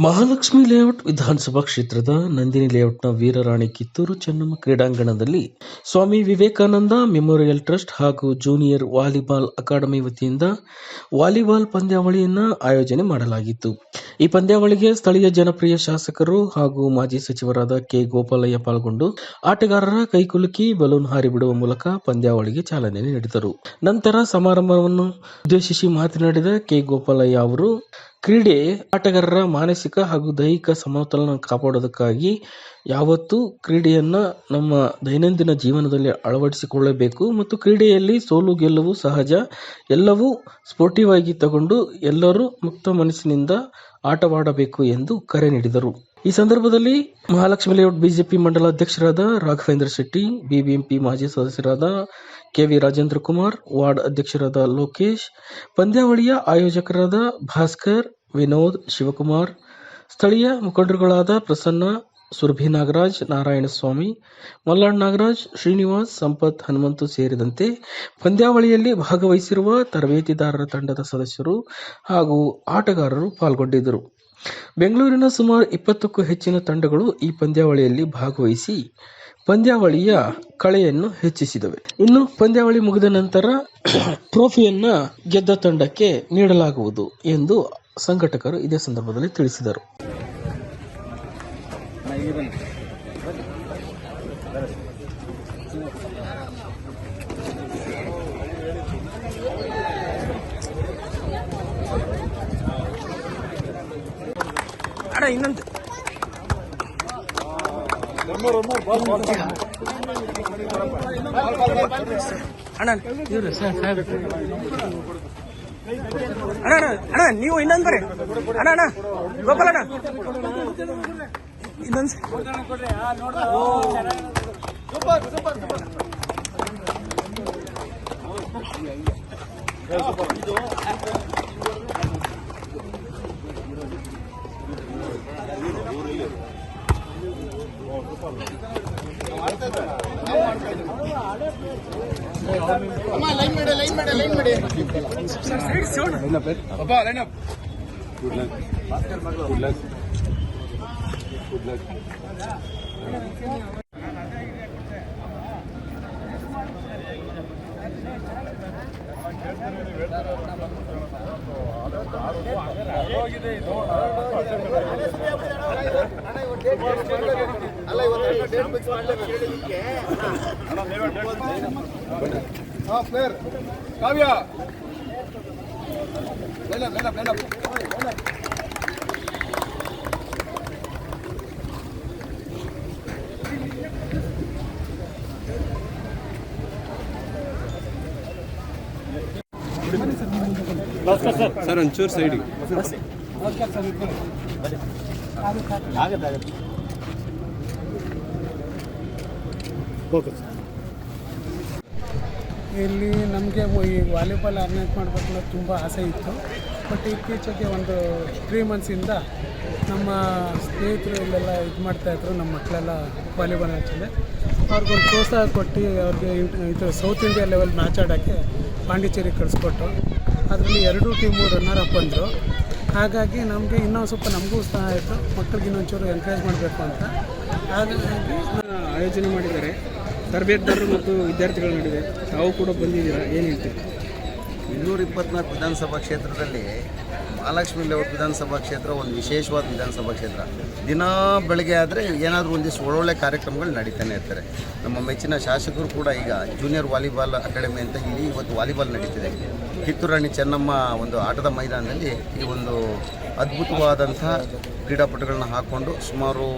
Mahalakshmi layout ವಿಧಾನಸಭಾ ಕ್ಷೇತ್ರದ ನಂದಿನಿ ಲೇಔಟ್ನ ವೀರರಾಣಿ ಕಿತ್ತೂರು ಚೆನ್ನಮ್ಮ ಕ್ರೀಡಾಂಗಣದಲ್ಲಿ ಸ್ವಾಮಿ ವಿವೇಕಾನಂದ ಮೆಮೋರಿಯಲ್ ಟ್ರಸ್ಟ್ ಹಾಗೂ ಜೂನಿಯರ್ ವಾಲಿಬಾಲ್ ಅಕಾಡೆಮಿ ವತಿಯಿಂದ ವಾಲಿಬಾಲ್ ಪಂದ್ಯಾವಳಿಯನ್ನು ಆಯೋಜನೆ ಮಾಡಲಾಗಿತ್ತು. ಈ ಪಂದ್ಯಾವಳಿಗೆ ಸ್ಥಳೀಯ ಜನಪ್ರಿಯ ಶಾಸಕರು ಹಾಗೂ ಮಾಜಿ ಸಚಿವರಾದ ಕೆ. ಗೋಪಾಲಯ್ಯ ಪಾಲ್ಗೊಂಡು ಆಟಗಾರರ ಕೈಕುಲುಕಿ ಬಲೂನ್ ಹಾರಿ ಬಿಡುವ ಮೂಲಕ ಪಂದ್ಯಾವಳಿಗೆ ಚಾಲನೆ ನೀಡಿದರು. ನಂತರ ಸಮಾರಂಭವನ್ನು ಉದ್ದೇಶಿಸಿ ಮಾತನಾಡಿದ ಕೆ. ಗೋಪಾಲಯ್ಯ ಅವರು, ಕ್ರೀಡೆ ಆಟಗಾರರ ಮಾನಸಿಕ ಹಾಗೂ ದೈಹಿಕ ಸಮತೋಲನ ಕಾಪಾಡುವುದಕ್ಕಾಗಿ ಯಾವತ್ತೂ ಕ್ರೀಡೆಯನ್ನ ನಮ್ಮ ದೈನಂದಿನ ಜೀವನದಲ್ಲಿ ಅಳವಡಿಸಿಕೊಳ್ಳಬೇಕು ಮತ್ತು ಕ್ರೀಡೆಯಲ್ಲಿ ಸೋಲು ಗೆಲುವು ಸಹಜ, ಎಲ್ಲವೂ ಸ್ಪೋರ್ಟಿವ್ ಆಗಿ ತಗೊಂಡು ಎಲ್ಲರೂ ಮುಕ್ತ ಮನಸ್ಸಿನಿಂದ ಆಟವಾಡಬೇಕು ಎಂದು ಕರೆ ನೀಡಿದರು. ಈ ಸಂದರ್ಭದಲ್ಲಿ ಮಹಾಲಕ್ಷ್ಮಿ ಲೇಔಟ್ ಬಿಜೆಪಿ ಮಂಡಲ ಅಧ್ಯಕ್ಷರಾದ ರಾಘವೇಂದ್ರ ಶೆಟ್ಟಿ, ಬಿಬಿಎಂಪಿ ಮಾಜಿ ಸದಸ್ಯರಾದ ಕೆ.ವಿ. ರಾಜೇಂದ್ರ ಕುಮಾರ್, ವಾರ್ಡ್ ಅಧ್ಯಕ್ಷರಾದ ಲೋಕೇಶ್, ಪಂದ್ಯಾವಳಿಯ ಆಯೋಜಕರಾದ ಭಾಸ್ಕರ್, ವಿನೋದ್, ಶಿವಕುಮಾರ್, ಸ್ಥಳೀಯ ಮುಖಂಡರುಗಳಾದ ಪ್ರಸನ್ನ, ಸುರಭಿ ನಾಗರಾಜ್, ನಾರಾಯಣಸ್ವಾಮಿ, ಮಲ್ಲಾಳ್ ನಾಗರಾಜ್, ಶ್ರೀನಿವಾಸ್, ಸಂಪತ್, ಹನುಮಂತು ಸೇರಿದಂತೆ ಪಂದ್ಯಾವಳಿಯಲ್ಲಿ ಭಾಗವಹಿಸಿರುವ ತರಬೇತಿದಾರರ ತಂಡದ ಸದಸ್ಯರು ಹಾಗೂ ಆಟಗಾರರು ಪಾಲ್ಗೊಂಡಿದ್ದರು. ಬೆಂಗಳೂರಿನ ಸುಮಾರು 20ಕ್ಕೂ ಹೆಚ್ಚಿನ ತಂಡಗಳು ಈ ಪಂದ್ಯಾವಳಿಯಲ್ಲಿ ಭಾಗವಹಿಸಿ ಪಂದ್ಯಾವಳಿಯ ಕಳೆಯನ್ನು ಹೆಚ್ಚಿಸಿದವೆ. ಇನ್ನು ಪಂದ್ಯಾವಳಿ ಮುಗಿದ ನಂತರ ಟ್ರೋಫಿಯನ್ನ ಗೆದ್ದ ತಂಡಕ್ಕೆ ನೀಡಲಾಗುವುದು ಎಂದು ಸಂಘಟಕರು ಇದೇ ಸಂದರ್ಭದಲ್ಲಿ ತಿಳಿಸಿದರು. ಇನ್ನೊಂದು ಅಣ್ಣ ಇವ್ರು ಅಣ್ಣ ನೀವು ಇನ್ನೊಂದು ಬರ್ರಿ ಅಣ್ಣ ಗೋಪಾಲ ಅಣ್ಣ ಇನ್ನೊಂದು ಲೈನ್ ಮಾಡಿ ಪ್ಲೇಯರ್ ಕಾವ್ಯ ಸರ್ ಒಂಚೂರು ಸೈಡಿಗೆ ಇಲ್ಲಿ ನಮಗೆ ಈ ವಾಲಿಬಾಲ್ ಆರ್ಗನೈಸ್ ಮಾಡಬೇಕು ಅನ್ನೋದು ತುಂಬ ಆಸೆ ಇತ್ತು. ಬಟ್ ಇತ್ತೀಚೆಗೆ ಒಂದು 3 ಮಂತ್ಸಿಂದ ನಮ್ಮ ಸ್ನೇಹಿತರು ಇಲ್ಲೆಲ್ಲ ಇದು ಮಾಡ್ತಾಯಿದ್ರು. ನಮ್ಮ ಮಕ್ಕಳೆಲ್ಲ ವಾಲಿಬಾಲ್ ಮ್ಯಾಚಲ್ಲಿ ಅವ್ರಿಗೊಂದು ಪ್ರೋತ್ಸಾಹ ಕೊಟ್ಟು ಅವ್ರಿಗೆ ಇದು ಸೌತ್ ಇಂಡಿಯಾ ಲೆವೆಲ್ ಮ್ಯಾಚ್ ಆಡೋಕ್ಕೆ ಪಾಂಡಿಚೇರಿ ಕಳಿಸ್ಕೊಟ್ಟು ಅದರಲ್ಲಿ 2 ಟೀಮು ರನ್ನರ್ ಅಪ್ ಬಂದರು. ಹಾಗಾಗಿ ನಮಗೆ ಇನ್ನೊಂದು ಸ್ವಲ್ಪ ನಮಗೂ ಉತ್ಸಾಹ ಆಯಿತು, ಮಕ್ಕಳಿಗೆ ಇನ್ನೊಂಚೂರು ಎನ್ಕರೇಜ್ ಮಾಡಬೇಕು ಅಂತ. ಹಾಗಾಗಿ ಆಯೋಜನೆ ಮಾಡಿದ್ದಾರೆ. ತರಬೇತುದಾರರು ಮತ್ತು ವಿದ್ಯಾರ್ಥಿಗಳ ನಡುವೆ ತಾವು ಕೂಡ ಬಂದಿದ್ದೀರಾ, ಏನು ಹೇಳ್ತೀರಿ? 224 ವಿಧಾನಸಭಾ ಕ್ಷೇತ್ರದಲ್ಲಿ ಮಹಾಲಕ್ಷ್ಮಿ ಲೇಔಟ್ ವಿಧಾನಸಭಾ ಕ್ಷೇತ್ರ ಒಂದು ವಿಶೇಷವಾದ ವಿಧಾನಸಭಾ ಕ್ಷೇತ್ರ. ದಿನ ಬೆಳಗ್ಗೆ ಆದರೆ ಏನಾದರೂ ಒಂದಿಷ್ಟು ಒಳ್ಳೊಳ್ಳೆ ಕಾರ್ಯಕ್ರಮಗಳು ನಡೀತಾನೆ ಇರ್ತಾರೆ. ನಮ್ಮ ಮೆಚ್ಚಿನ ಶಾಸಕರು ಕೂಡ ಈಗ ಜೂನಿಯರ್ ವಾಲಿಬಾಲ್ ಅಕಾಡೆಮಿ ಅಂತ ಇಲ್ಲಿ ಇವತ್ತು ವಾಲಿಬಾಲ್ ನಡೀತಿದೆ. ಕಿತ್ತೂರು ರಾಣಿ ಚೆನ್ನಮ್ಮ ಒಂದು ಆಟದ ಮೈದಾನದಲ್ಲಿ ಈ ಒಂದು ಅದ್ಭುತವಾದಂಥ ಕ್ರೀಡಾಪಟುಗಳನ್ನ ಹಾಕ್ಕೊಂಡು ಸುಮಾರು